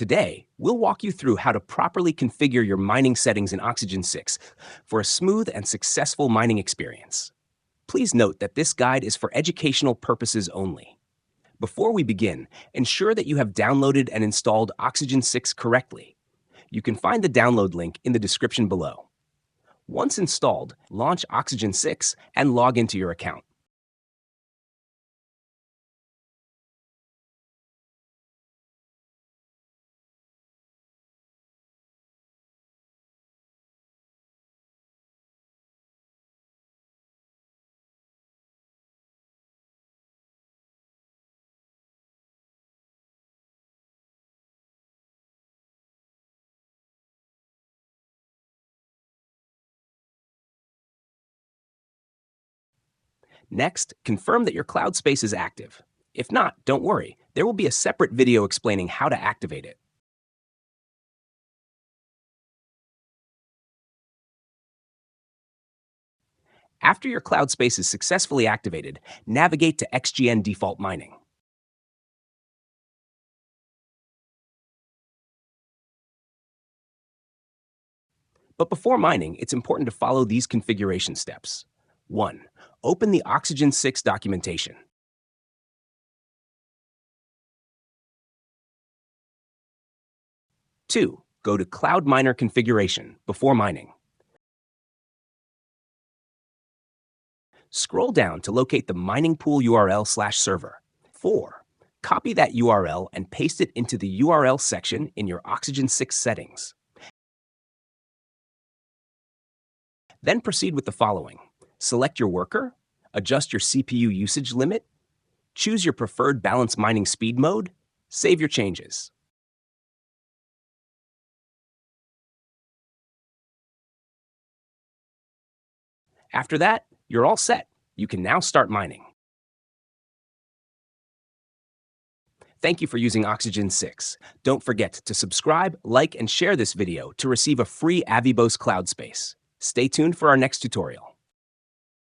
Today, we'll walk you through how to properly configure your mining settings in Oxygen 6 for a smooth and successful mining experience. Please note that this guide is for educational purposes only. Before we begin, ensure that you have downloaded and installed Oxygen 6 correctly. You can find the download link in the description below. Once installed, launch Oxygen 6 and log into your account. Next, confirm that your cloud space is active. If not, don't worry, there will be a separate video explaining how to activate it. After your cloud space is successfully activated, navigate to XGN Default Mining. But before mining, it's important to follow these configuration steps. 1. Open the Oxygen 6 documentation. 2. Go to Cloud Miner Configuration before mining. Scroll down to locate the mining pool URL/server. 4. Copy that URL and paste it into the URL section in your Oxygen 6 settings. Then proceed with the following. Select your worker, adjust your CPU usage limit, choose your preferred balance mining speed mode, save your changes. After that, you're all set. You can now start mining. Thank you for using Oxygen 6. Don't forget to subscribe, like, and share this video to receive a free Avibos Cloud Space. Stay tuned for our next tutorial.